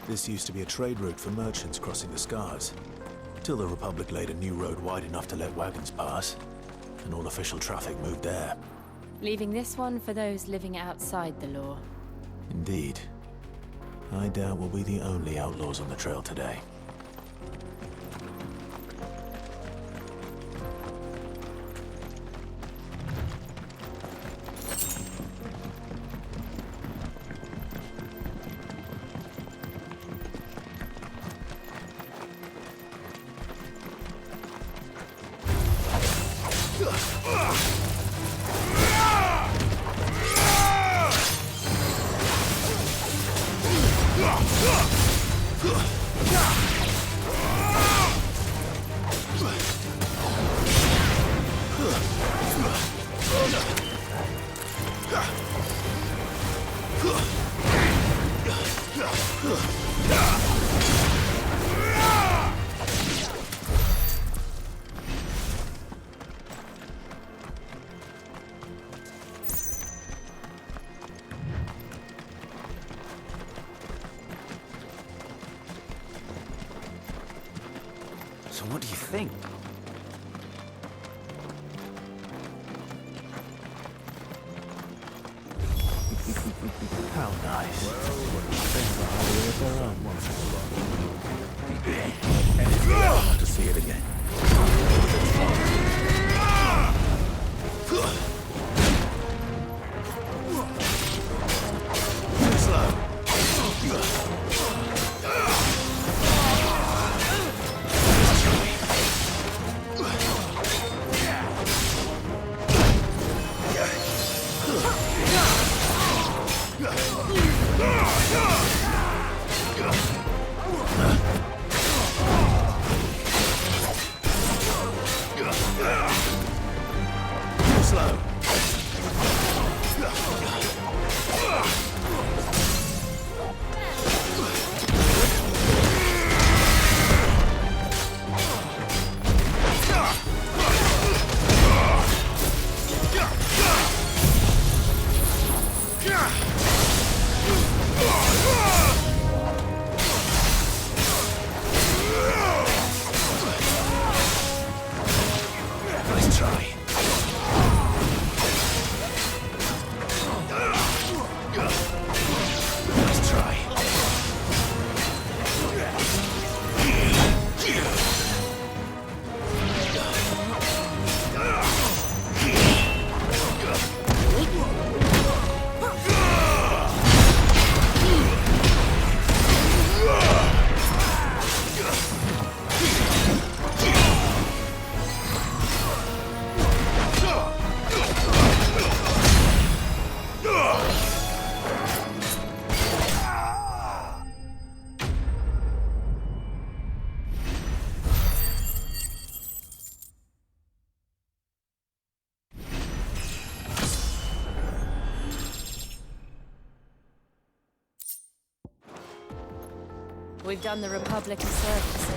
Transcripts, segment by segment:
This used to be a trade route for merchants crossing the Scars, till the Republic laid a new road wide enough to let wagons pass, and all official traffic moved there. Leaving this one for those living outside the law. Indeed. I doubt we'll be the only outlaws on the trail today. So what do you think? How nice. Things are hardly of their own once in a while. And it's glad to see it again. Too slow. We've done the Republic a service.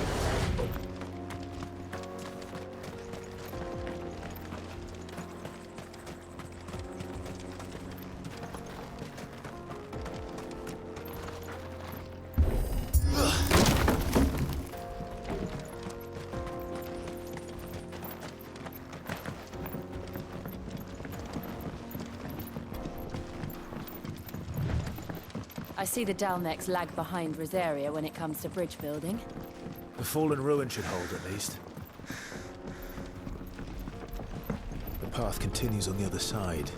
I see the Dalnecs lag behind Rosaria when it comes to bridge building. The fallen ruin should hold, at least. The path continues on the other side.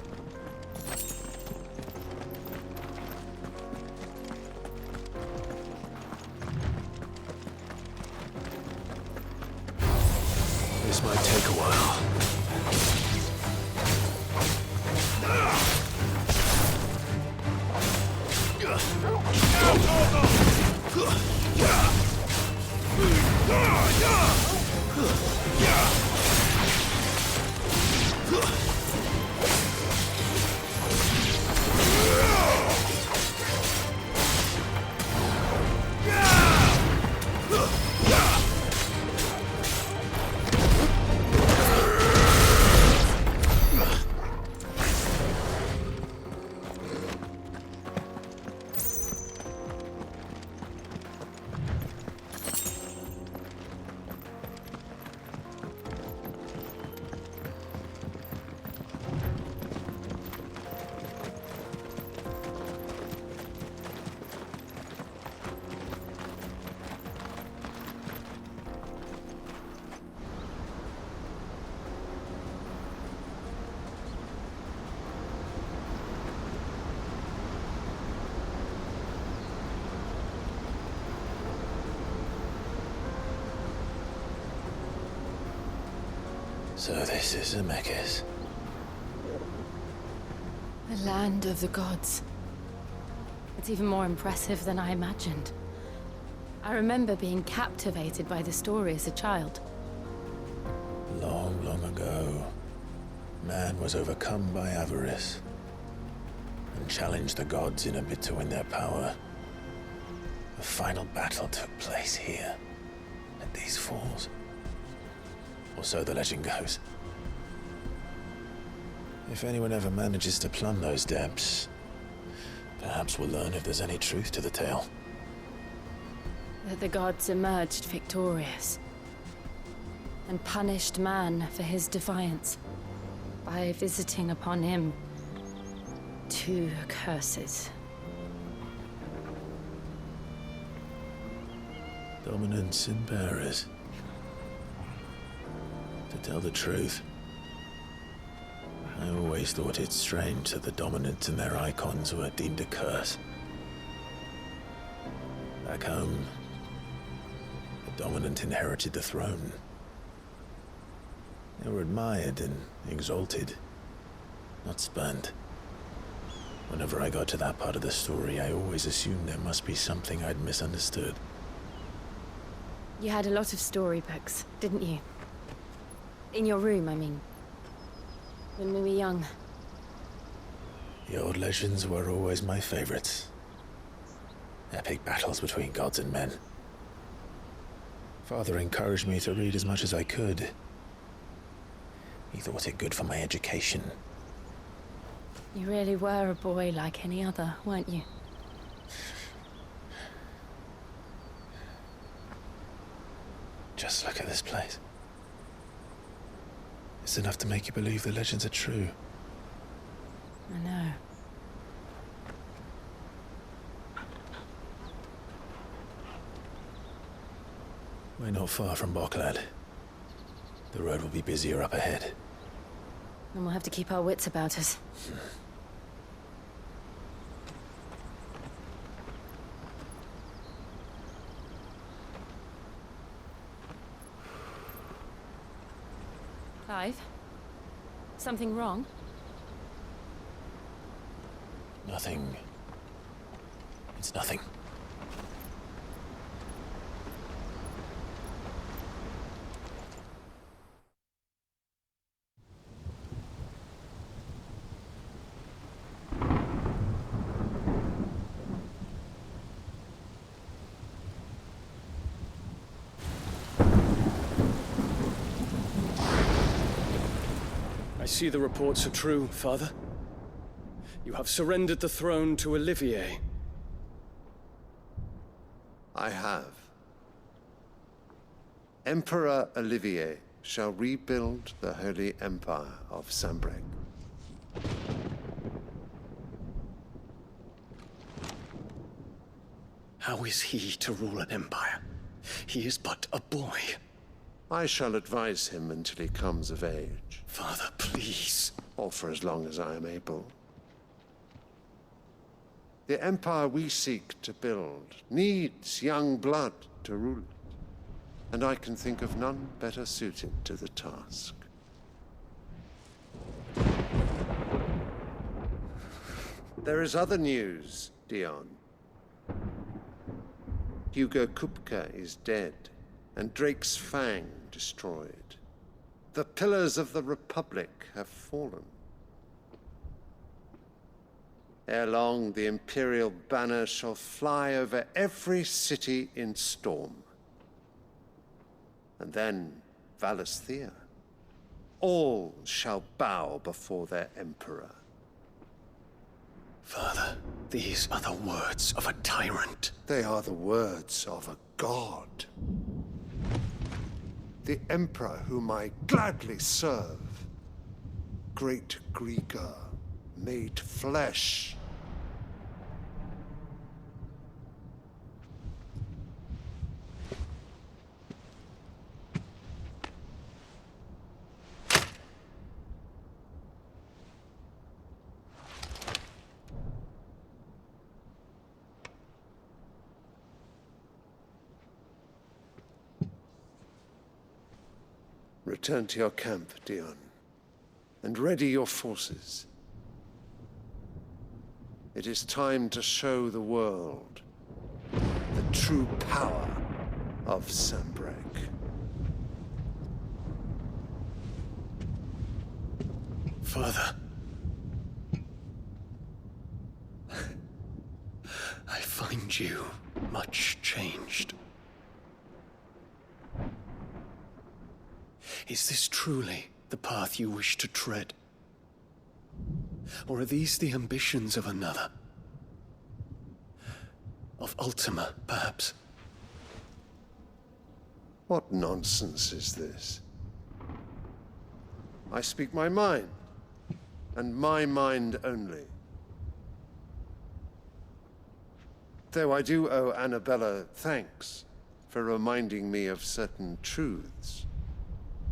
This might take a while. So this is Zemeckis. The land of the gods. It's even more impressive than I imagined. I remember being captivated by the story as a child. Long, long ago, man was overcome by avarice and challenged the gods in a bid to win their power. The final battle took place here, at these falls. Or so the legend goes. If anyone ever manages to plumb those depths, perhaps we'll learn if there's any truth to the tale. That the gods emerged victorious and punished man for his defiance by visiting upon him 2 curses. Dominance in bearers. To tell the truth, I always thought it strange that the dominants and their icons were deemed a curse. Back home, the dominant inherited the throne. They were admired and exalted, not spurned. Whenever I got to that part of the story, I always assumed there must be something I'd misunderstood. You had a lot of storybooks, didn't you? In your room, I mean. When we were young. The old legends were always my favorites. Epic battles between gods and men. Father encouraged me to read as much as I could. He thought it good for my education. You really were a boy like any other, weren't you? Just look at this place. It's enough to make you believe the legends are true. I know. We're not far from Boklad. The road will be busier up ahead. And we'll have to keep our wits about us. Clive? Something wrong? Nothing. It's nothing. I see the reports are true, Father. You have surrendered the throne to Olivier. I have. Emperor Olivier shall rebuild the Holy Empire of Sambrec. How is he to rule an empire? He is but a boy. I shall advise him until he comes of age, Father, please. or for as long as I am able. The empire we seek to build needs young blood to rule it, and I can think of none better suited to the task. There is other news, Dion. Hugo Kupka is dead, and Drake's Fang destroyed. The pillars of the Republic have fallen. Ere long, the Imperial banner shall fly over every city in Storm. And then Valisthea. All shall bow before their Emperor. Father, these are the words of a tyrant. They are the words of a god. The Emperor whom I gladly serve. Great Grieger, made flesh. Return to your camp, Dion, and ready your forces. It is time to show the world the true power of Sanbreque. Father. I find you much changed. Is this truly the path you wish to tread? Or are these the ambitions of another? Of Ultima, perhaps? What nonsense is this? I speak my mind, and my mind only. Though I do owe Annabella thanks for reminding me of certain truths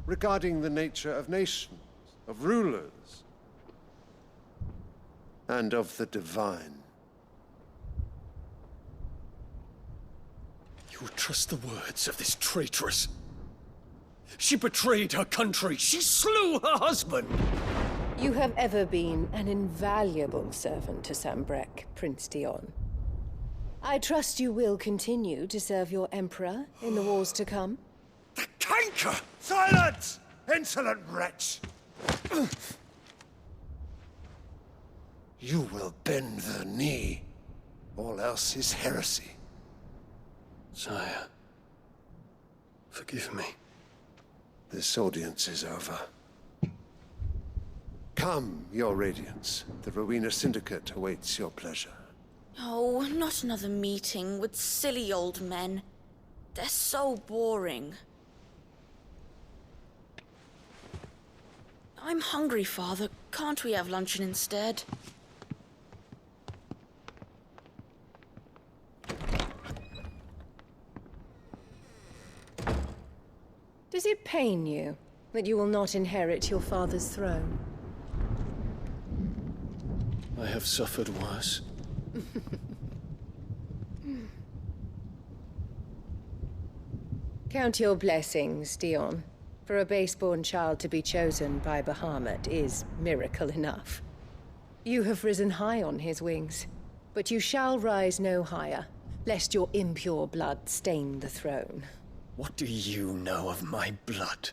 regarding the nature of nations, of rulers, and of the divine. You would trust the words of this traitress? She betrayed her country. She slew her husband. You have ever been an invaluable servant to Sanbreque, Prince Dion. I trust you will continue to serve your Emperor in the wars to come. The canker! Silence! Insolent wretch! You will bend the knee. All else is heresy. Sire, forgive me. This audience is over. Come, your Radiance. The Rowena Syndicate awaits your pleasure. Oh, not another meeting with silly old men. They're so boring. I'm hungry, Father. Can't we have luncheon instead? Does it pain you that you will not inherit your father's throne? I have suffered worse. Count your blessings, Dion. For a base-born child to be chosen by Bahamut is miracle enough. You have risen high on his wings, but you shall rise no higher, lest your impure blood stain the throne. What do you know of my blood?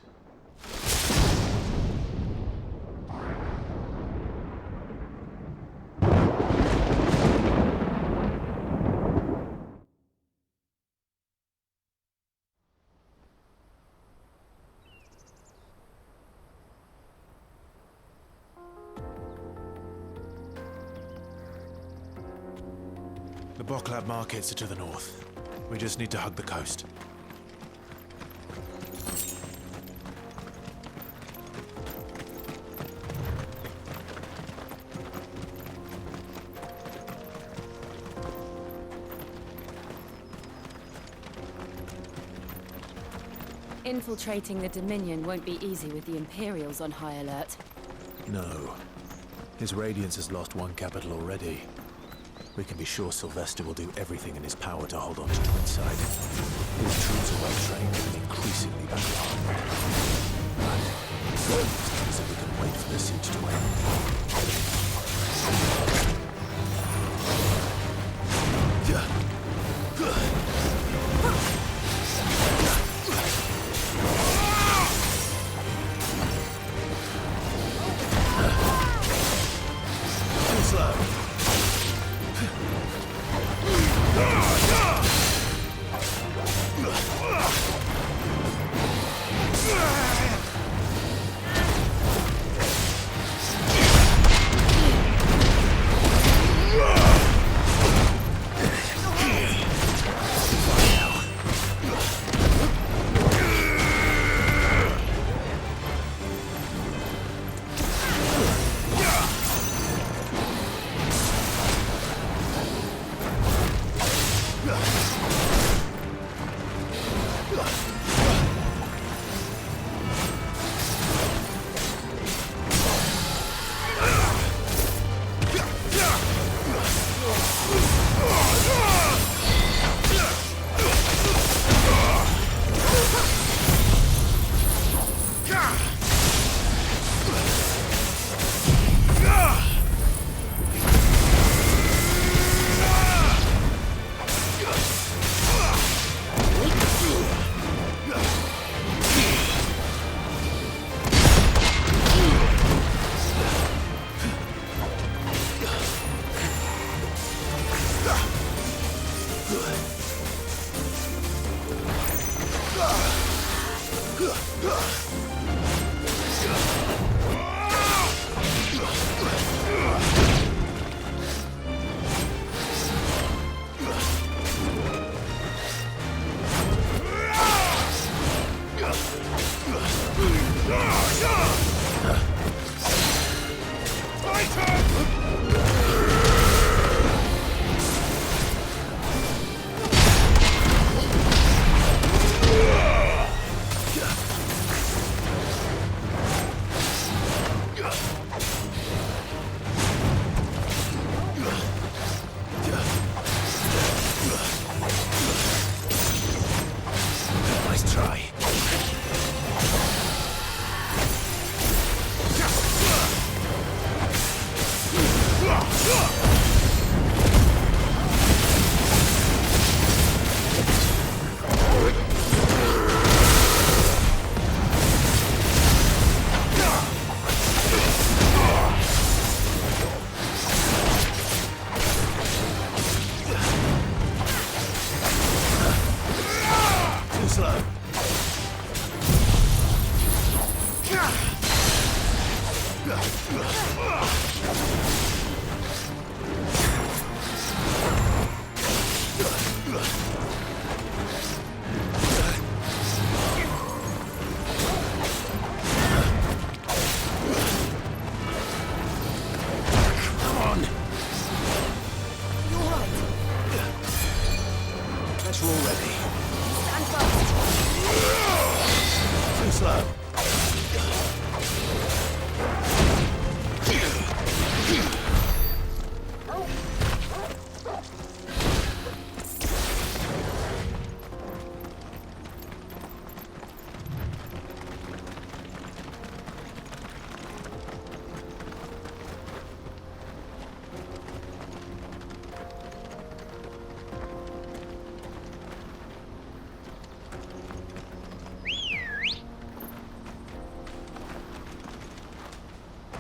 The Boklab markets are to the north. We just need to hug the coast. Infiltrating the Dominion won't be easy with the Imperials on high alert. No. His Radiance has lost one capital already. We can be sure Sylvester will do everything in his power to hold on to Twinside. His troops are well trained and increasingly battle-hardened. So we can wait for the siege to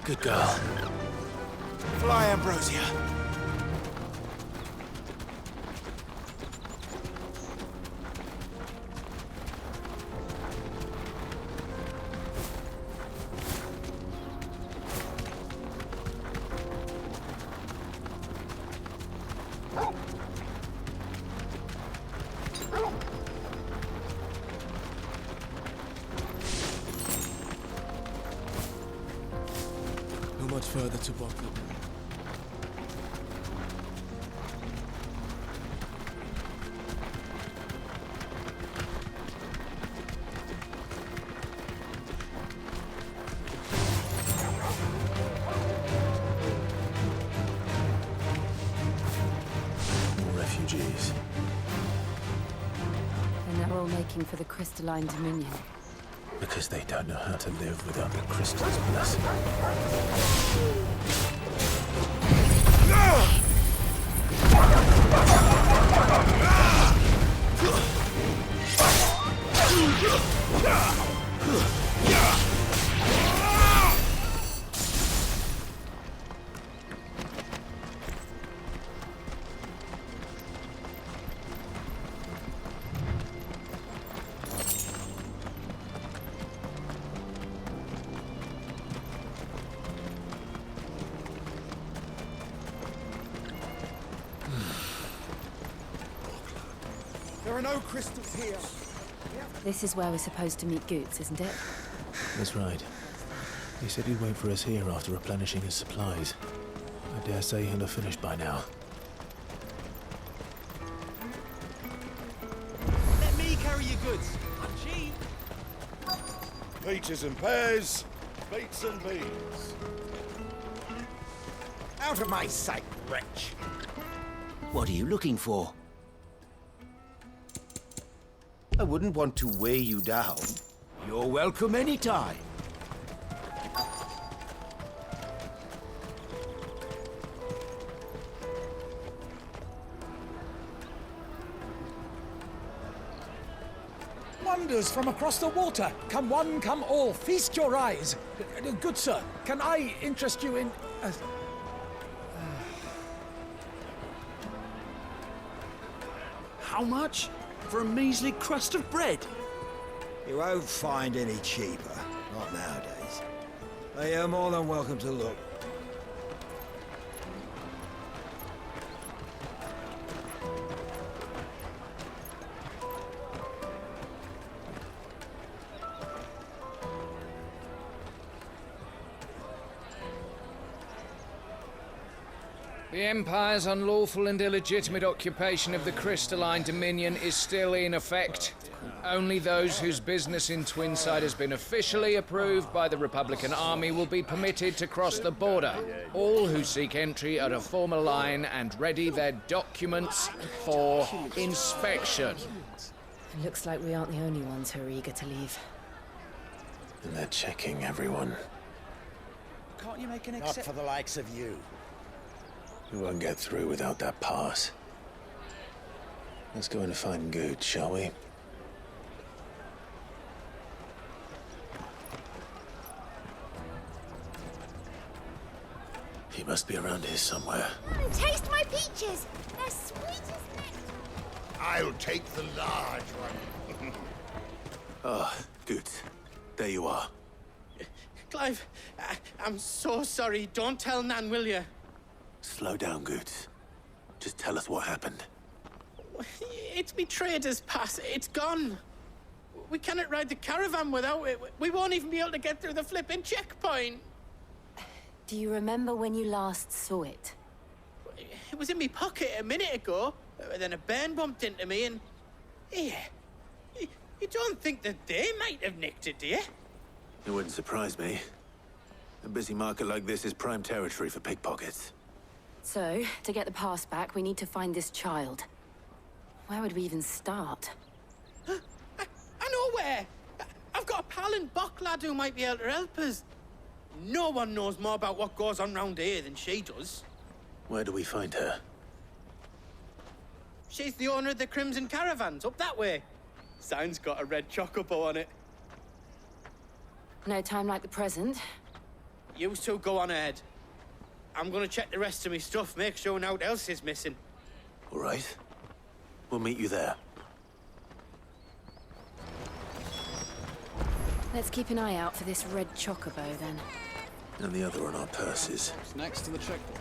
Good girl. Fly, Ambrosia. Much further to Bocklab. More refugees. And they're all making for the crystalline dominion. Because they don't know how to live without the crystal's blessing. There are no crystals here. This is where we're supposed to meet Goots, isn't it? That's right. He said he'd wait for us here after replenishing his supplies. I dare say he'll have finished by now. Let me carry your goods. I'm cheap. Peaches and pears, beets and beans. Out of my sight, wretch. What are you looking for? I wouldn't want to weigh you down. You're welcome anytime. Wonders from across the water. Come one, come all. Feast your eyes. Good sir, can I interest you in... How much? For a measly crust of bread? You won't find any cheaper. Not nowadays. But you're more than welcome to look. The Empire's unlawful and illegitimate occupation of the crystalline dominion is still in effect. Only those whose business in Twinside has been officially approved by the Republican Army will be permitted to cross the border. All who seek entry are to form a line and ready their documents for inspection. It looks like we aren't the only ones who are eager to leave. And they're checking everyone. Can't you make an Not for the likes of you. We won't get through without that pass. Let's go and find Good, shall we? He must be around here somewhere. Taste my peaches! They're sweet as nectar! I'll take the large one. Ah, Good. There you are. Clive, I'm so sorry. Don't tell Nan, will you? Slow down, Good. Just tell us what happened. It's me trader's pass. It's gone. We cannot ride the caravan without it. We won't even be able to get through the flipping checkpoint. Do you remember when you last saw it? It was in my pocket a minute ago. Then a bairn bumped into me and... Yeah. You don't think that they might have nicked it, do you? It wouldn't surprise me. A busy market like this is prime territory for pickpockets. So, to get the pass back, we need to find this child. Where would we even start? I know where! I've got a pal in Bock lad who might be able to help us. No one knows more about what goes on round here than she does. Where do we find her? She's the owner of the Crimson Caravans, up that way. Sign's got a red chocobo on it. No time like the present. You two go on ahead. I'm gonna check the rest of my stuff, make sure naught else is missing. All right. We'll meet you there. Let's keep an eye out for this red chocobo, then. And the other on our purses. It's next to the checkpoint.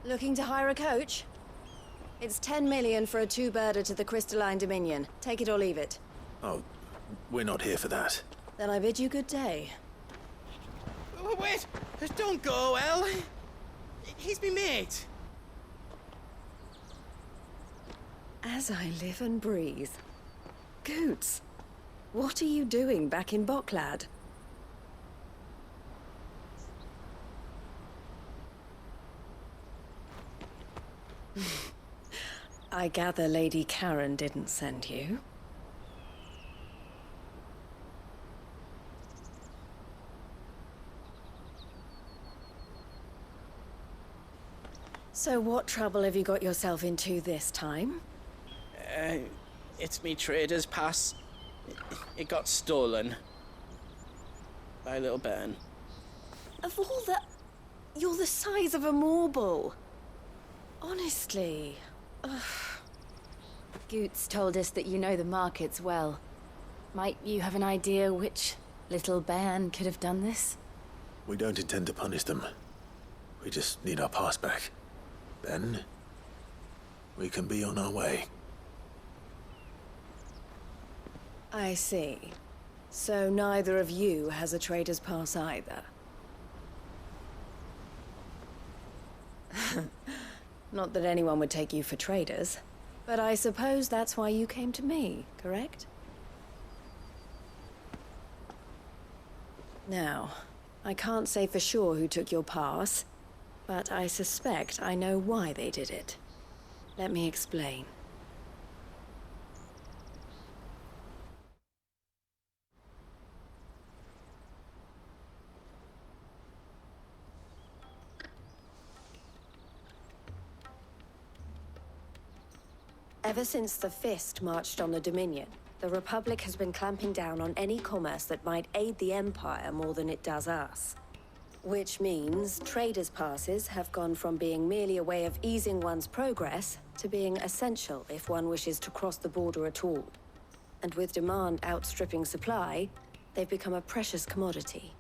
Looking to hire a coach? It's 10 million for a two-birder to the Crystalline Dominion. Take it or leave it. Oh, we're not here for that. Then I bid you good day. Wait! Don't go, El. He's me mate. As I live and breathe. Goots, what are you doing back in Bocklad? I gather Lady Karen didn't send you. So what trouble have you got yourself into this time? It's me trader's pass. It got stolen. By a little bairn. Of all the... You're the size of a marble. Honestly. Ugh. Goots told us that you know the markets well. Might you have an idea which little bairn could have done this? We don't intend to punish them. We just need our pass back. Then, we can be on our way. I see. So neither of you has a trader's pass either. Not that anyone would take you for traders, but I suppose that's why you came to me, correct? Now, I can't say for sure who took your pass, but I suspect I know why they did it. Let me explain. Ever since the Fist marched on the Dominion, the Republic has been clamping down on any commerce that might aid the Empire more than it does us. Which means traders' passes have gone from being merely a way of easing one's progress to being essential if one wishes to cross the border at all. And with demand outstripping supply, they've become a precious commodity,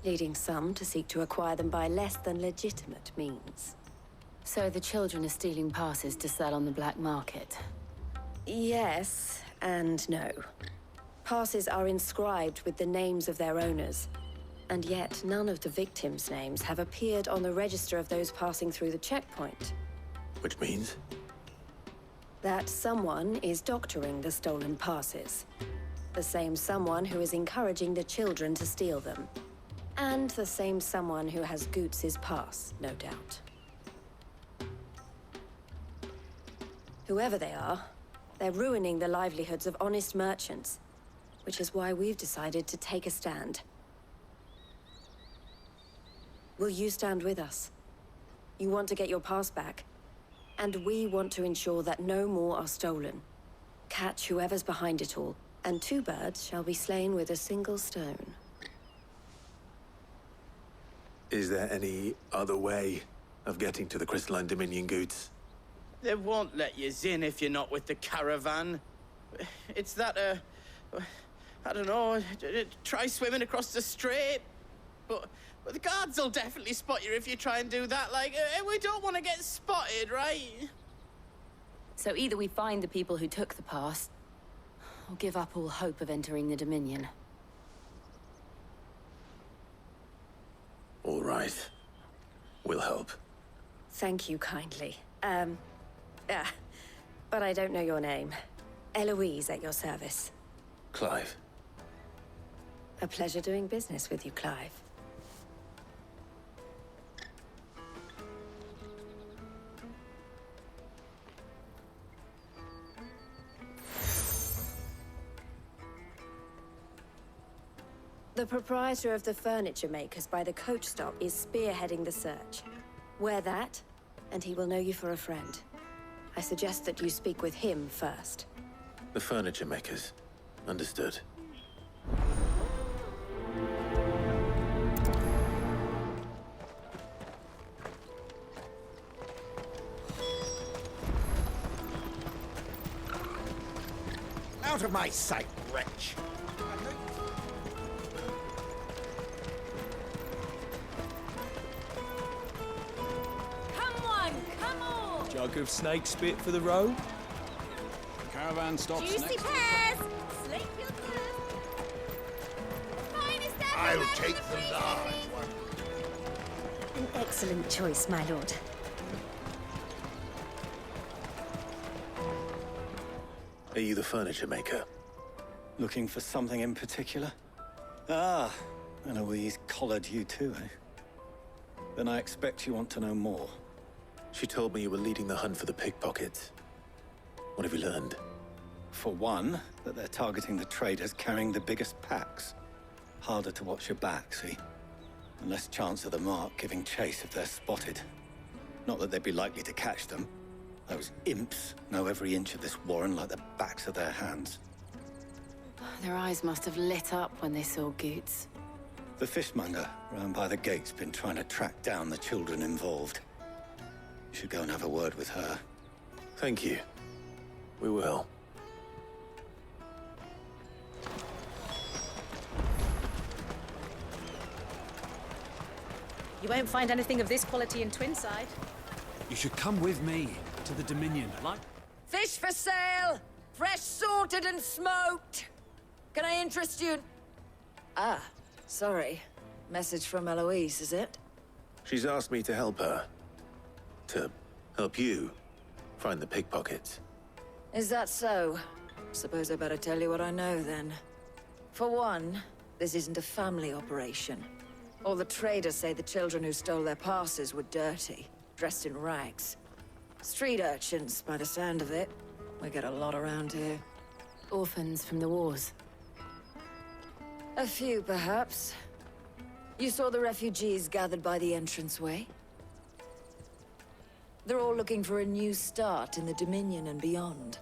leading some to seek to acquire them by less than legitimate means. So the children are stealing passes to sell on the black market? Yes, and no. Passes are inscribed with the names of their owners, and yet none of the victims' names have appeared on the register of those passing through the checkpoint. Which means? That someone is doctoring the stolen passes. The same someone who is encouraging the children to steal them. And the same someone who has Goots's pass, no doubt. Whoever they are, they're ruining the livelihoods of honest merchants, which is why we've decided to take a stand. Will you stand with us? You want to get your pass back, and we want to ensure that no more are stolen. Catch whoever's behind it all, and 2 birds shall be slain with a single stone. Is there any other way of getting to the Crystalline Dominion goods? They won't let you in if you're not with the caravan. It's that, I don't know, try swimming across the strait. But the guards will definitely spot you if you try and do that. Like, we don't want to get spotted, right? So either we find the people who took the pass, or give up all hope of entering the Dominion. All right. We'll help. Thank you kindly. But I don't know your name. Eloise at your service. Clive. A pleasure doing business with you, Clive. The proprietor of the furniture makers by the coach stop is spearheading the search. Wear that, and he will know you for a friend. I suggest that you speak with him first. The furniture makers. Understood. Out of my sight, wretch! Jug of snake spit for the road? Caravan stops Juicy next. pears! Slake your thirst! Finest ever I'll left take in the freezer. large one. An excellent choice, my lord. Are you the furniture maker? Looking for something in particular? Ah, Eloise collared you too, eh? Then I expect you want to know more. She told me you were leading the hunt for the pickpockets. What have you learned? For one, that they're targeting the traders carrying the biggest packs. Harder to watch your back, see? And less chance of the mark giving chase if they're spotted. Not that they'd be likely to catch them. Those imps know every inch of this warren like the backs of their hands. Their eyes must have lit up when they saw Goots. The fishmonger round by the gate's been trying to track down the children involved. You should go and have a word with her. Thank you. We will. You won't find anything of this quality in Twinside. You should come with me to the Dominion. Like Fish for sale! Fresh sorted and smoked! Can I interest you in... Ah, sorry. Message from Eloise, is it? She's asked me to help her. To help you find the pickpockets. Is that so? Suppose I better tell you what I know, then. For one, this isn't a family operation. All the traders say the children who stole their passes were dirty, dressed in rags. Street urchins, by the sound of it. We get a lot around here. Orphans from the wars. A few, perhaps. You saw the refugees gathered by the entranceway? They're all looking for a new start in the Dominion and beyond.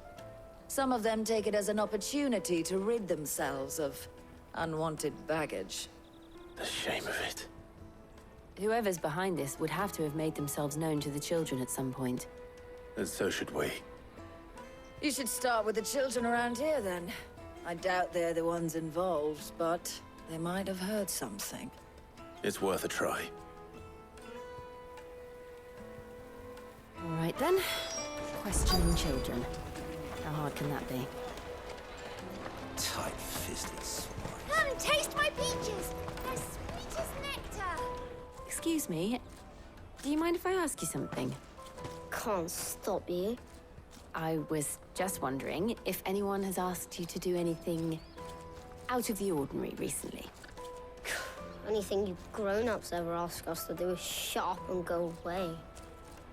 Some of them take it as an opportunity to rid themselves of unwanted baggage. The shame of it. Whoever's behind this would have to have made themselves known to the children at some point. And so should we. You should start with the children around here, then. I doubt they're the ones involved, but they might have heard something. It's worth a try. All right, then. Questioning children. How hard can that be? Tight-fisted swine. Come, taste my peaches! They're sweet as nectar! Excuse me. Do you mind if I ask you something? Can't stop you. I was just wondering if anyone has asked you to do anything out of the ordinary recently. Anything you grown-ups ever ask us to do is shut up and go away.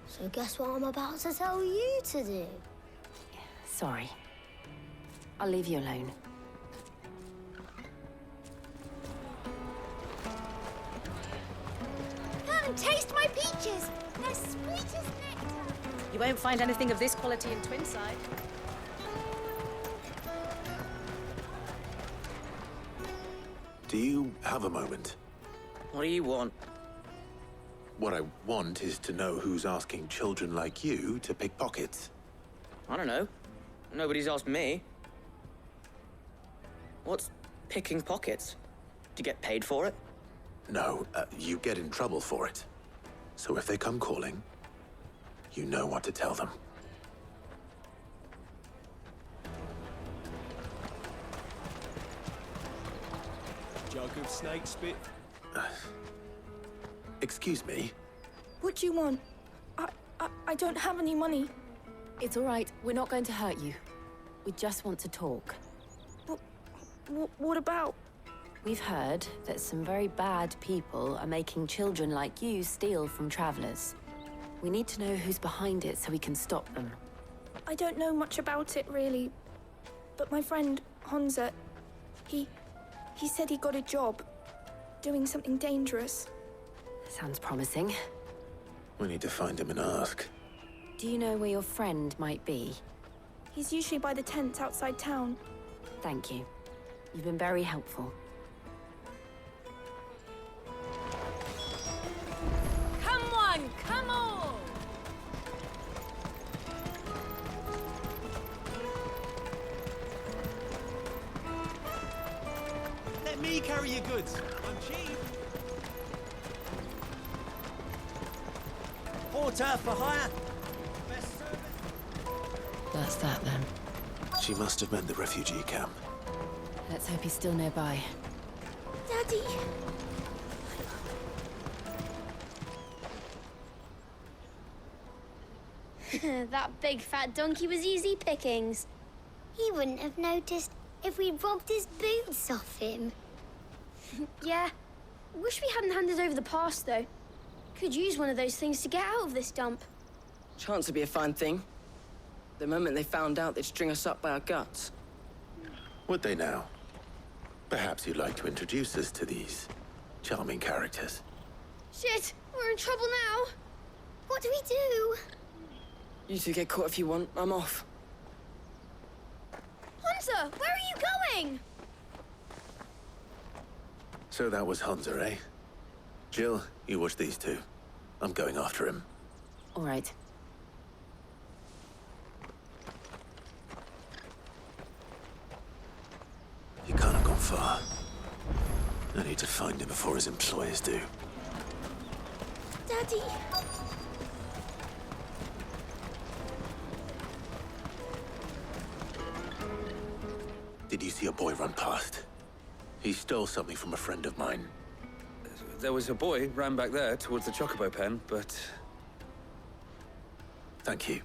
So guess what I'm about to tell you to do? Sorry. I'll leave you alone. Come and taste my peaches! They're sweet as nectar! You won't find anything of this quality in Twinside. Do you have a moment? What do you want? What I want is to know who's asking children like you to pick pockets. I don't know. Nobody's asked me. What's picking pockets? Do you get paid for it? No, you get in trouble for it. So if they come calling, you know what to tell them. Jug of snake spit. Excuse me? What do you want? I don't have any money. It's all right. We're not going to hurt you. We just want to talk. What about? We've heard that some very bad people are making children like you steal from travelers. We need to know who's behind it so we can stop them. I don't know much about it, really. But my friend, Honza, he said he got a job doing something dangerous. Sounds promising. We need to find him and ask. Do you know where your friend might be? He's usually by the tents outside town. Thank you. You've been very helpful. Come on, come on! Let me carry your goods. I'm cheap. Porter for hire. Best service. That's that then. She must have meant the refugee camp. Let's hope he's still nearby. Daddy! That big fat donkey was easy pickings. He wouldn't have noticed if we'd robbed his boots off him. Yeah. Wish we hadn't handed over the pass, though. Could use one of those things to get out of this dump. Chance would be a fine thing. The moment they found out, they'd string us up by our guts. Would they now? Perhaps you'd like to introduce us to these charming characters. Shit! We're in trouble now! What do we do? You two get caught if you want. I'm off. Hunter, where are you going? So that was Hunter, eh? Jill, you watch these two. I'm going after him. All right. He can't have gone far. I need to find him before his employers do. Daddy! Did you see a boy run past? He stole something from a friend of mine. There was a boy ran back there towards the Chocobo pen, but... Thank you.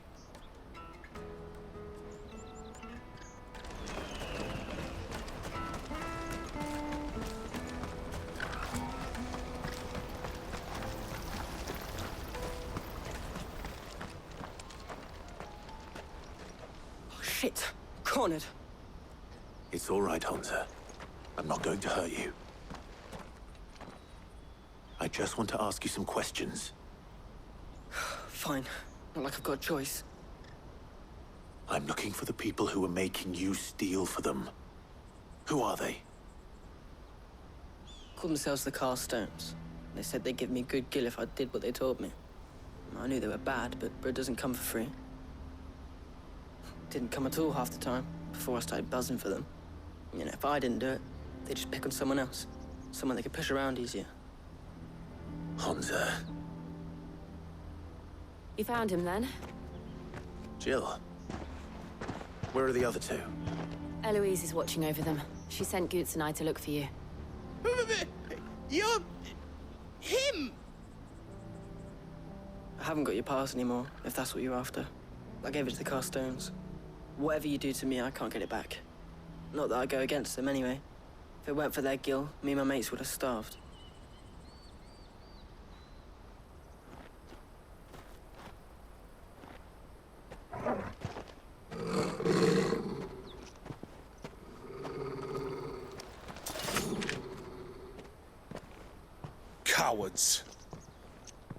Oh, shit. Cornered. It's all right, Hunter. I'm not going to hurt you. I just want to ask you some questions. Fine. Not like I've got a choice. I'm looking for the people who are making you steal for them. Who are they? Called themselves the Carstones. They said they'd give me good gill if I did what they told me. I knew they were bad, but bread doesn't come for free. Didn't come at all half the time, before I started buzzing for them. You know, if I didn't do it, they'd just pick on someone else. Someone they could push around easier. Hunter. You found him then? Jill. Where are the other two? Eloise is watching over them. She sent Goots and I to look for you. You're... him! I haven't got your pass anymore, if that's what you're after. I gave it to the Carstones. Whatever you do to me, I can't get it back. Not that I go against them anyway. If it weren't for their gill, me and my mates would have starved. cowards.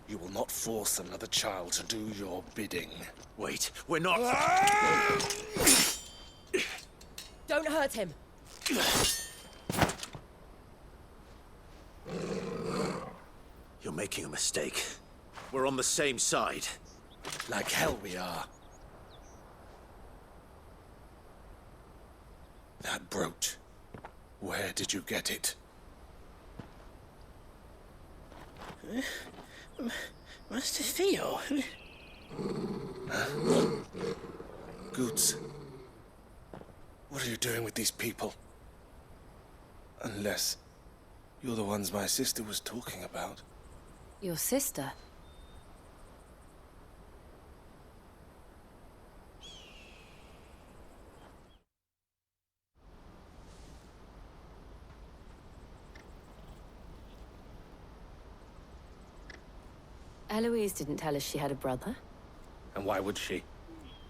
You will not force another child to do your bidding. Wait, we're not... Don't hurt him. You're making a mistake. We're on the same side. Like hell we are. That brooch. Where did you get it? Master Theo? Goots. What are you doing with these people? Unless you're the ones my sister was talking about. Your sister? Eloise didn't tell us she had a brother. And why would she?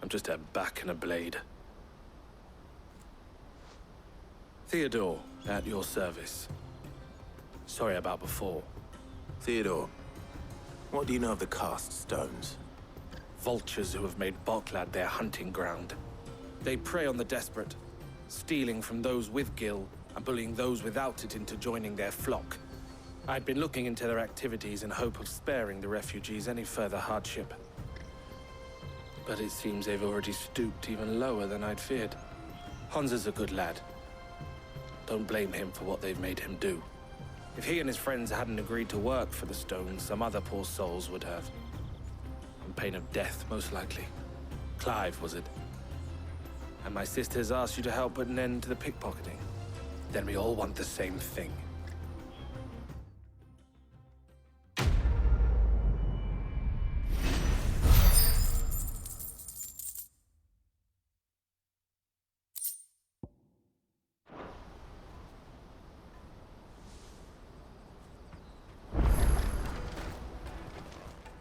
I'm just her back and a blade. Theodore, at your service. Sorry about before. Theodore, what do you know of the cast stones? Vultures who have made Boklad their hunting ground. They prey on the desperate, stealing from those with Gil and bullying those without it into joining their flock. I'd been looking into their activities in hope of sparing the refugees any further hardship. But it seems they've already stooped even lower than I'd feared. Hansa's a good lad. Don't blame him for what they've made him do. If he and his friends hadn't agreed to work for the stones, some other poor souls would have. On pain of death, most likely. Clive, was it? And my sisters asked you to help put an end to the pickpocketing. Then we all want the same thing.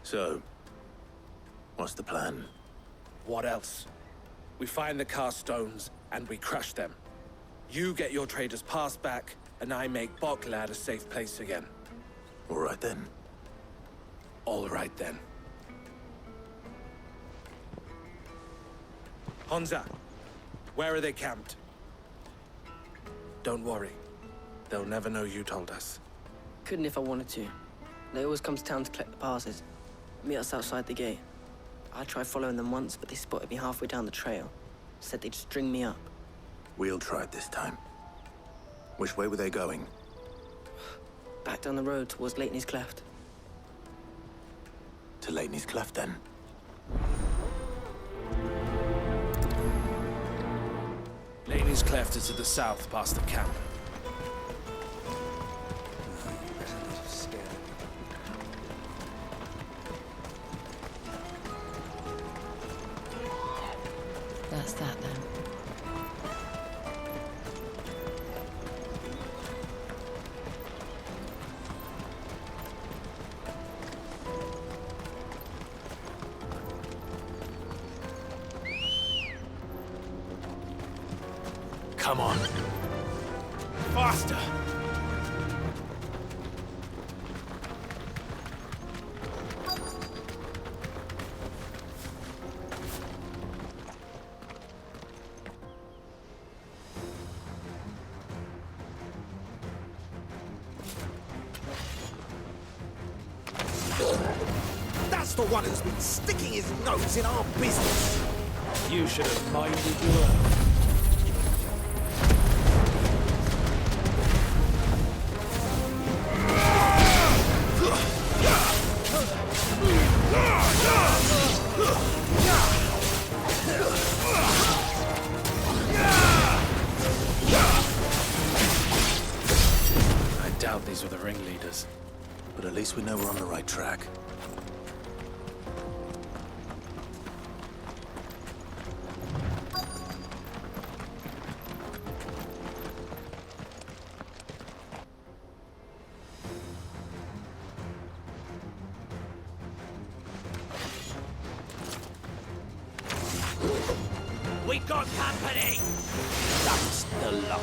So, what's the plan? What else? We find the cast stones, and we crush them. You get your trader's pass back, and I make Boklad a safe place again. All right then. All right then. Hansa, where are they camped? Don't worry. They'll never know you told us. Couldn't if I wanted to. They always come to town to collect the passes. Meet us outside the gate. I tried following them once, but they spotted me halfway down the trail. Said they'd string me up. We'll try it this time. Which way were they going? Back down the road towards Leitney's Cleft. To Leitney's Cleft, then? Leitney's Cleft is to the south, past the camp. That's that then. Come on. Faster! That's the one who's been sticking his nose in our business. You should have minded your own. I doubt these were the ringleaders. But at least we know we're on the right track. We got company! That's the lot.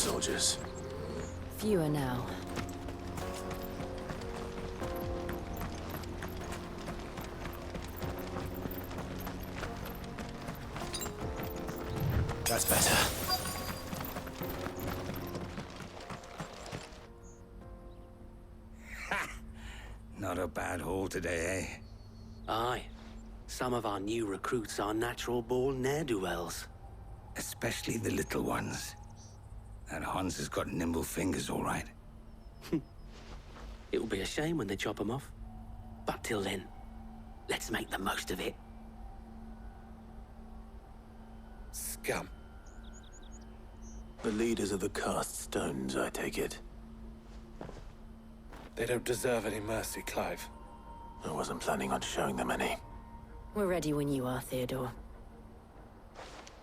soldiers? Fewer now. That's better. Not a bad haul today, eh? Aye. Some of our new recruits are natural-born ne'er-do-wells. Especially the little ones. That Hans has got nimble fingers, all right. It will be a shame when they chop them off. But till then, let's make the most of it. Scum. The leaders of the cast stones, I take it. They don't deserve any mercy, Clive. I wasn't planning on showing them any. We're ready when you are, Theodore.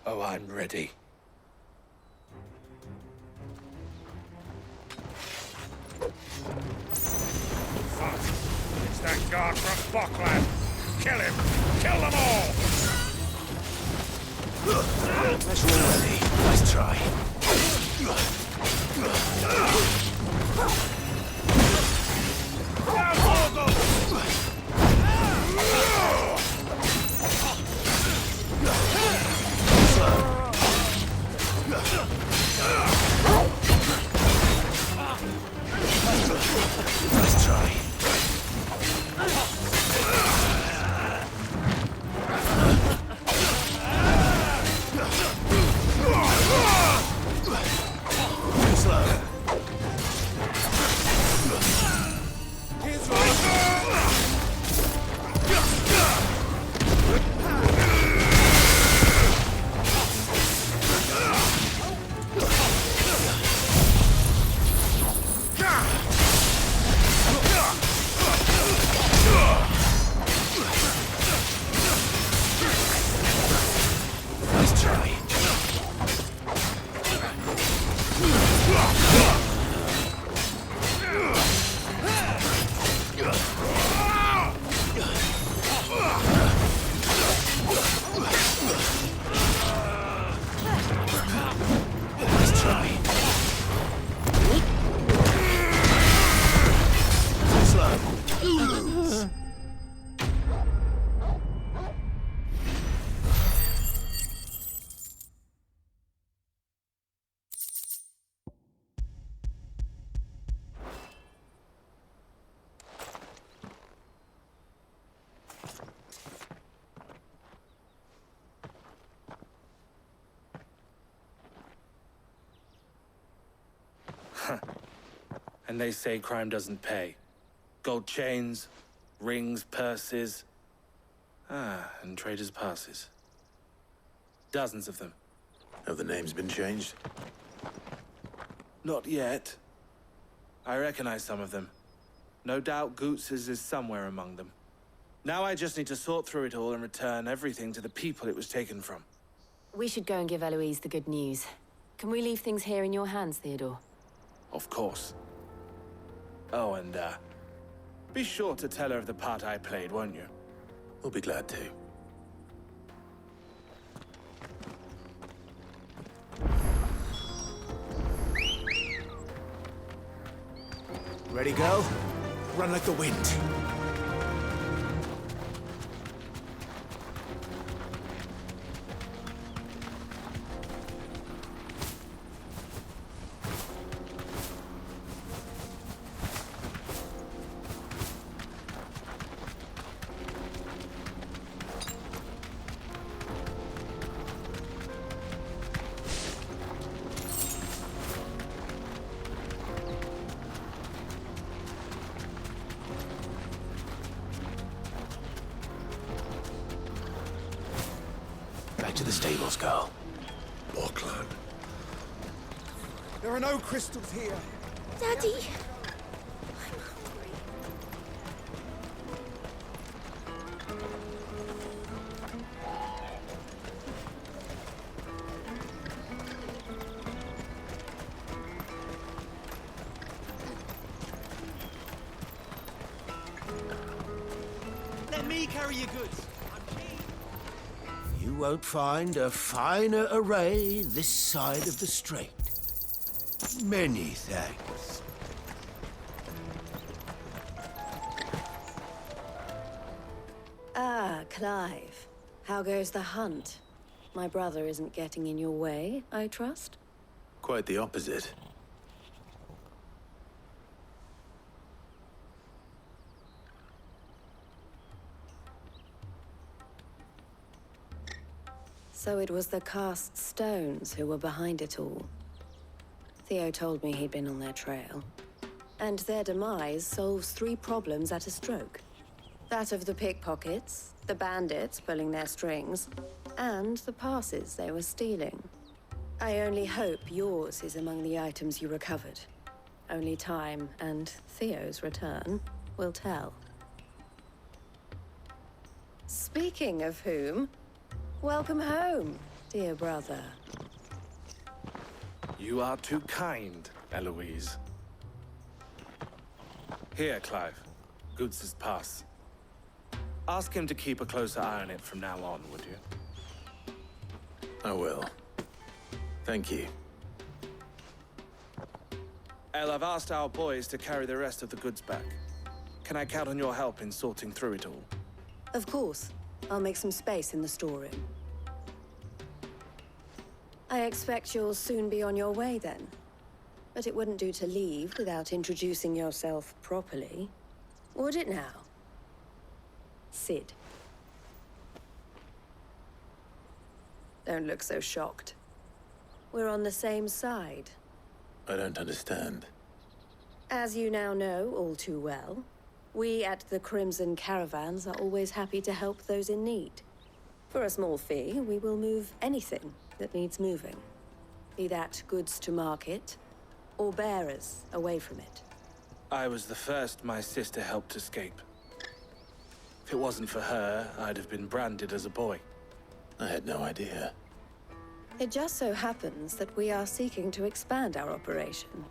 Oh, I'm ready. Fuck! It's that guard from Bocklad! Kill him! Kill them all! That's ready. Nice try. Nice try. And they say crime doesn't pay. Gold chains, rings, purses. And traders' passes. Dozens of them. Have the names been changed? Not yet. I recognize some of them. No doubt Goots's is somewhere among them. Now I just need to sort through it all and return everything to the people it was taken from. We should go and give Eloise the good news. Can we leave things here in your hands, Theodore? Of course. Oh, and, be sure to tell her of the part I played, won't you? We'll be glad to. Ready, go? Run like the wind. Back to the stables, girl. Bocklad. There are no crystals here. Daddy! Let me carry your goods. You won't find a finer array this side of the strait. Many thanks. Ah, Clive. How goes the hunt? My brother isn't getting in your way, I trust? Quite the opposite. So it was the cast stones who were behind it all. Theo told me he'd been on their trail. And their demise solves 3 problems at a stroke. That of the pickpockets, the bandits pulling their strings, and the passes they were stealing. I only hope yours is among the items you recovered. Only time and Theo's return will tell. Speaking of whom, welcome home, dear brother. You are too kind, Eloise. Here, Clive. Goots' pass. Ask him to keep a closer eye on it from now on, would you? I will. Thank you. El, I've asked our boys to carry the rest of the goods back. Can I count on your help in sorting through it all? Of course. I'll make some space in the storeroom. I expect you'll soon be on your way then. But it wouldn't do to leave without introducing yourself properly. Would it now? Sid. Don't look so shocked. We're on the same side. I don't understand. As you now know all too well, we at the Crimson Caravans are always happy to help those in need. For a small fee, we will move anything that needs moving. Be that goods to market, or bearers away from it. I was the first my sister helped escape. If it wasn't for her, I'd have been branded as a boy. I had no idea. It just so happens that we are seeking to expand our operation.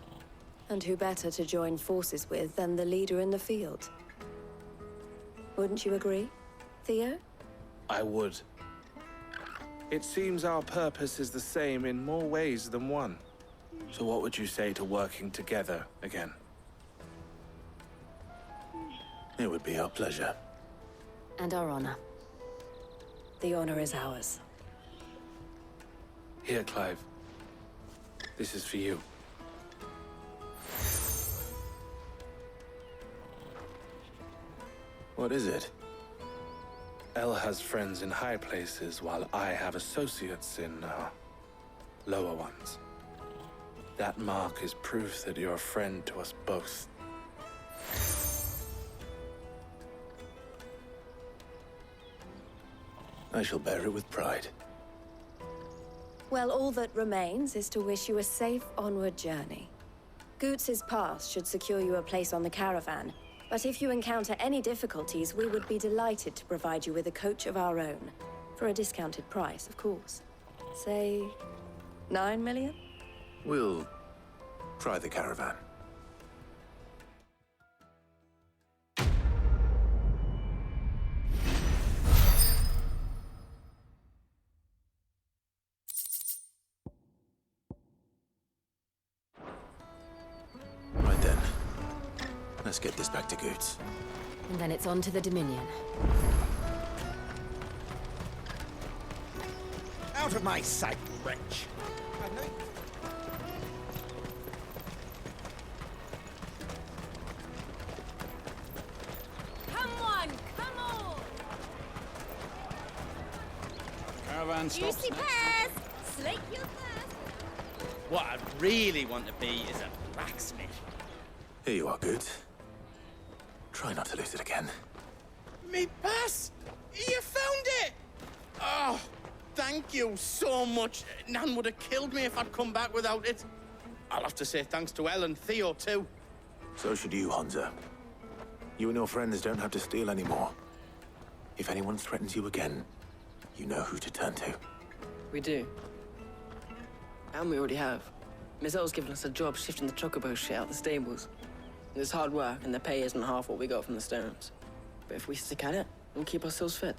And who better to join forces with than the leader in the field? Wouldn't you agree, Theo? I would. It seems our purpose is the same in more ways than one. So what would you say to working together again? It would be our pleasure. And our honor. The honor is ours. Here, Clive. This is for you. What is it? El has friends in high places, while I have associates in, lower ones. That mark is proof that you're a friend to us both. I shall bear it with pride. Well, all that remains is to wish you a safe onward journey. Goots' pass should secure you a place on the caravan, but if you encounter any difficulties, we would be delighted to provide you with a coach of our own. For a discounted price, of course. Say, 9 million? We'll try the caravan. Right then. Let's get this back to Goots. And then it's on to the Dominion. Out of my sight, wretch! Come on, come on! Caravan stops Juicy next. pears! Slake your thirst! What I really want to be is a blacksmith. Here you are, Goots. Try not to lose it again. Me pass! You found it! Oh, thank you so much. Nan would have killed me if I'd come back without it. I'll have to say thanks to El and Theo, too. So should you, Honza. You and your friends don't have to steal anymore. If anyone threatens you again, you know who to turn to. We do. And we already have. Mizelle's given us a job shifting the chocobo shit out the stables. It's hard work, and the pay isn't half what we got from the stones. But if we stick at it, we'll keep ourselves fit.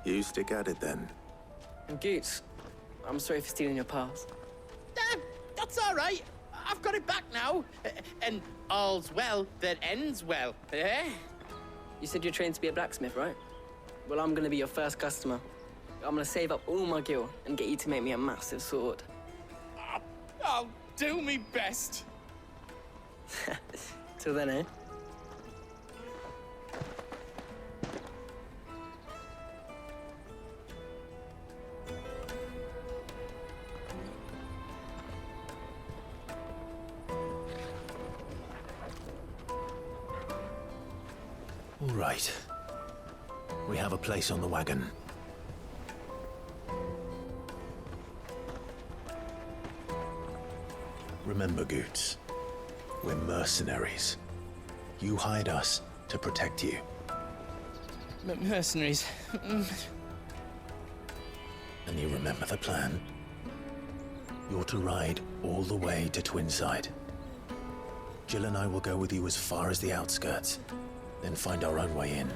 You stick at it, then. And Goots, I'm sorry for stealing your pass. That's all right. I've got it back now. And all's well that ends well, eh? You said you're trained to be a blacksmith, right? Well, I'm gonna be your first customer. I'm gonna save up all my gil and get you to make me a massive sword. I'll do me best. Till then, eh? All right. We have a place on the wagon. Remember, Goots, we're mercenaries. You hide us to protect you. Mercenaries. And you remember the plan? You're to ride all the way to Twinside. Jill and I will go with you as far as the outskirts, then find our own way in.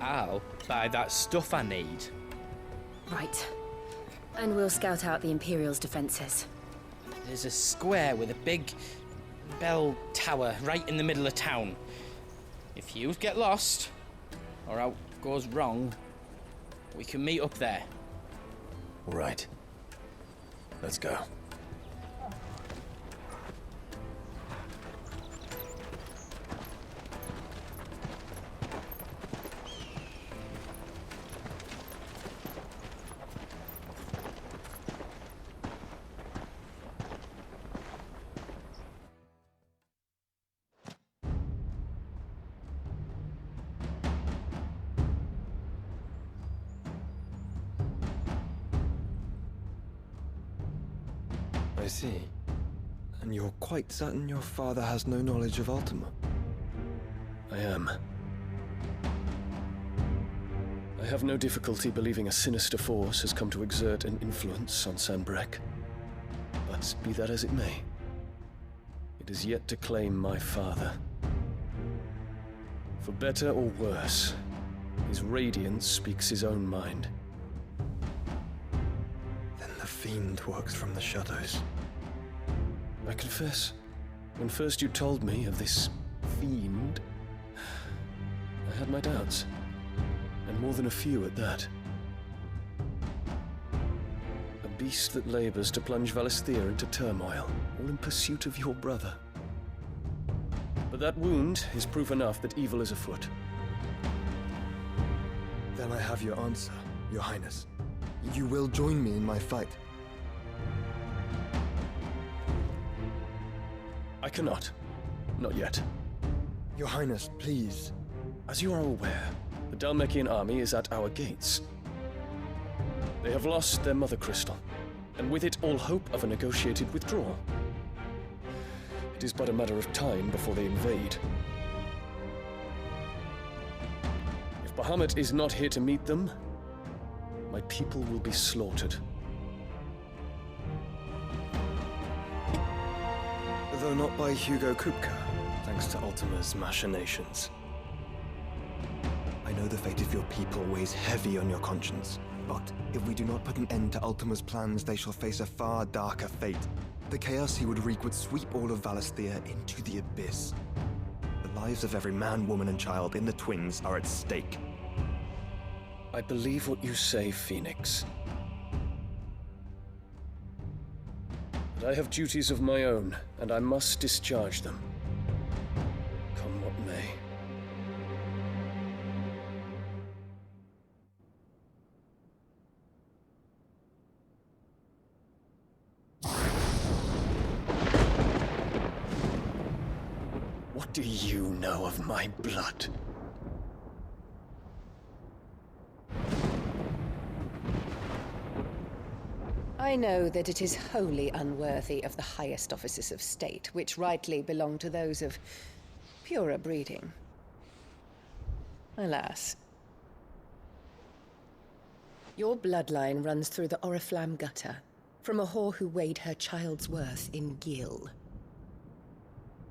I'll buy that stuff I need. Right. And we'll scout out the Imperial's defenses. There's a square with a big bell tower right in the middle of town. If you get lost, or out goes wrong, we can meet up there. All right. Let's go. I see. And you're quite certain your father has no knowledge of Ultima? I am. I have no difficulty believing a sinister force has come to exert an influence on Sanbreque. But be that as it may, it is yet to claim my father. For better or worse, his radiance speaks his own mind. Then the fiend works from the shadows. I confess, when first you told me of this fiend, I had my doubts. And more than a few at that. A beast that labors to plunge Valisthea into turmoil, all in pursuit of your brother. But that wound is proof enough that evil is afoot. Then I have your answer, Your Highness. You will join me in my fight. I cannot. Not yet. Your Highness, please. As you are aware, the Dhalmekian army is at our gates. They have lost their mother crystal, and with it all hope of a negotiated withdrawal. It is but a matter of time before they invade. If Bahamut is not here to meet them, my people will be slaughtered. Though not by Hugo Kupka, thanks to Ultima's machinations. I know the fate of your people weighs heavy on your conscience, but if we do not put an end to Ultima's plans, they shall face a far darker fate. The chaos he would wreak would sweep all of Valisthea into the abyss. The lives of every man, woman, and child in the Twins are at stake. I believe what you say, Phoenix. But I have duties of my own, and I must discharge them. Come what may. What do you know of my blood? I know that it is wholly unworthy of the highest offices of state, which rightly belong to those of purer breeding. Alas. Your bloodline runs through the Oriflamme gutter, from a whore who weighed her child's worth in gil.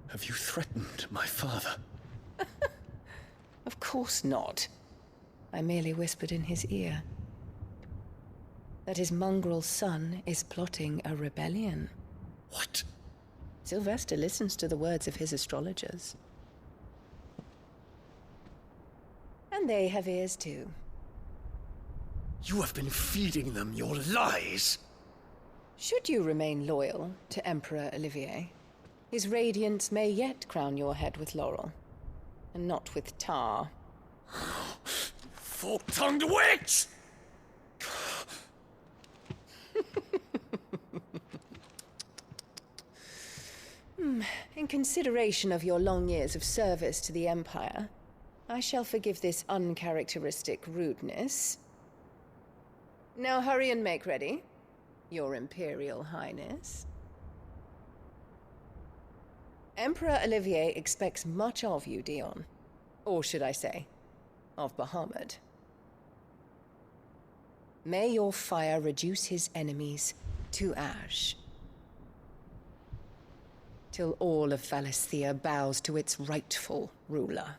Have you threatened my father? Of course not. I merely whispered in his ear. that his mongrel son is plotting a rebellion. What? Sylvester listens to the words of his astrologers. And they have ears too. You have been feeding them your lies! Should you remain loyal to Emperor Olivier, his radiance may yet crown your head with laurel, and not with tar. Fork-tongued witch! In consideration of your long years of service to the Empire, I shall forgive this uncharacteristic rudeness. Now hurry and make ready, Your Imperial Highness. Emperor Olivier expects much of you, Dion. Or should I say, of Bahamut. May your fire reduce his enemies to ash, till all of Valisthea bows to its rightful ruler.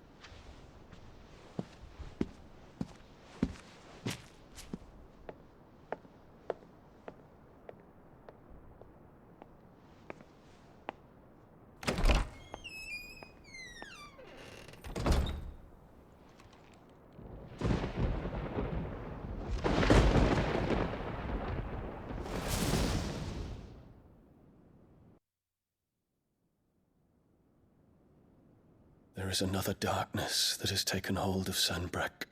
There is another darkness that has taken hold of Sanbreque.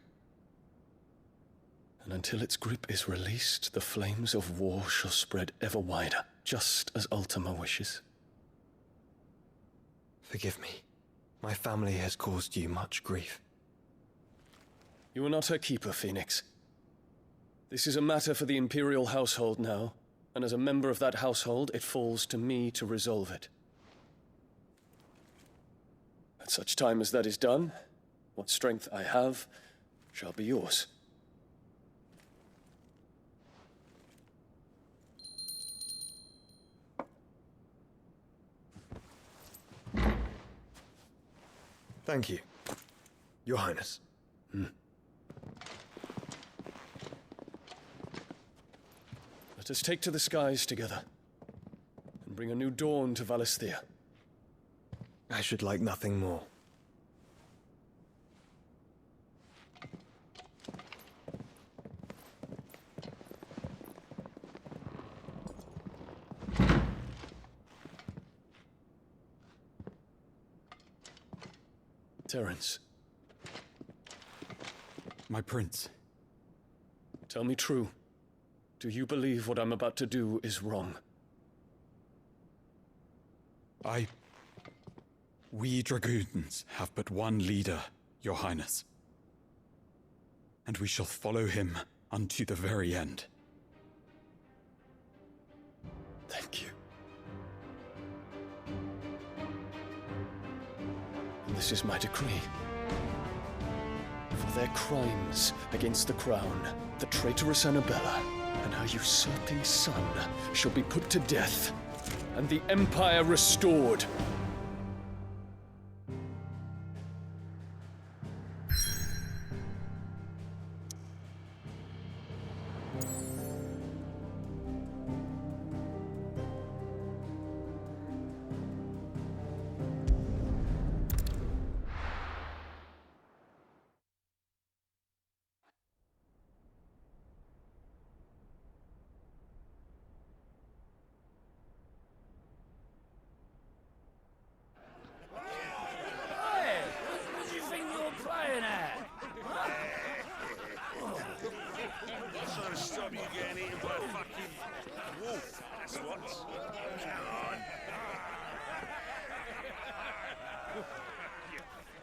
And until its grip is released, the flames of war shall spread ever wider, just as Ultima wishes. Forgive me. My family has caused you much grief. You are not her keeper, Phoenix. This is a matter for the Imperial household now, and as a member of that household, it falls to me to resolve it. At such time as that is done, what strength I have shall be yours. Thank you, Your Highness. Let us take to the skies together, and bring a new dawn to Valisthea. I should like nothing more. Terence. My prince. Tell me true. Do you believe what I'm about to do is wrong? We dragoons have but one leader, Your Highness. And we shall follow him unto the very end. Thank you. And this is my decree. For their crimes against the crown, the traitorous Annabella and her usurping son shall be put to death, and the Empire restored.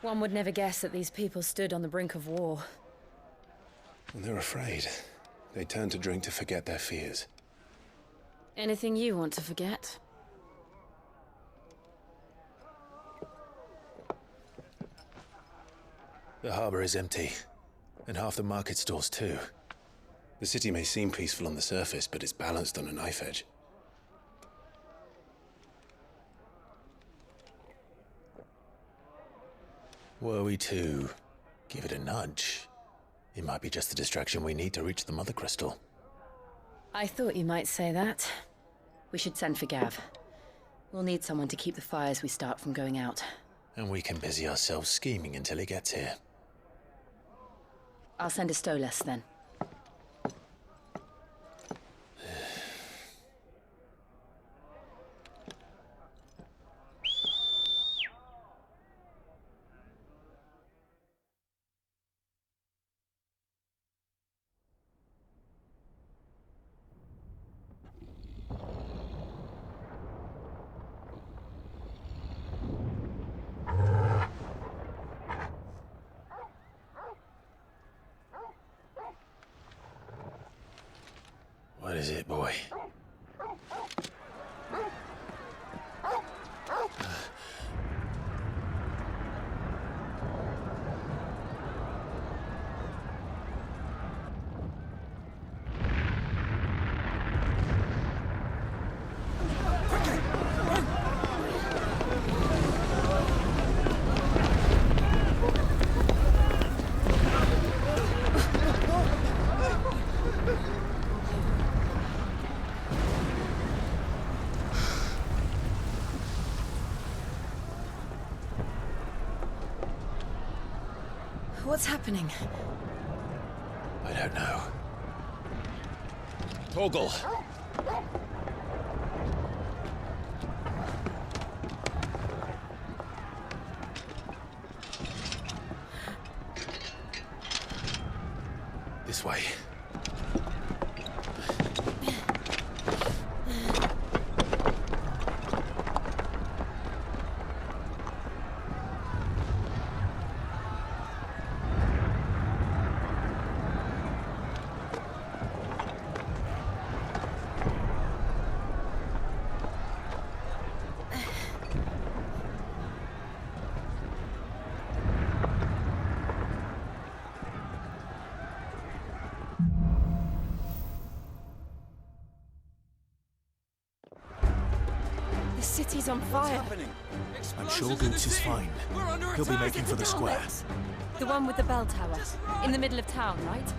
One would never guess that these people stood on the brink of war. And they're afraid. They turn to drink to forget their fears. Anything you want to forget? The harbor is empty, and half the market stalls too. The city may seem peaceful on the surface, but it's balanced on a knife edge. Were we to give it a nudge, it might be just the distraction we need to reach the Mother Crystal. I thought you might say that. We should send for Gav. We'll need someone to keep the fires we start from going out. And we can busy ourselves scheming until he gets here. I'll send a Stolas then. What is it, boy? What's happening? I don't know. Torgal! This way. The city's on fire. I'm sure Goots is fine. He'll be making for the square. The one with the bell tower. In the middle of town, right?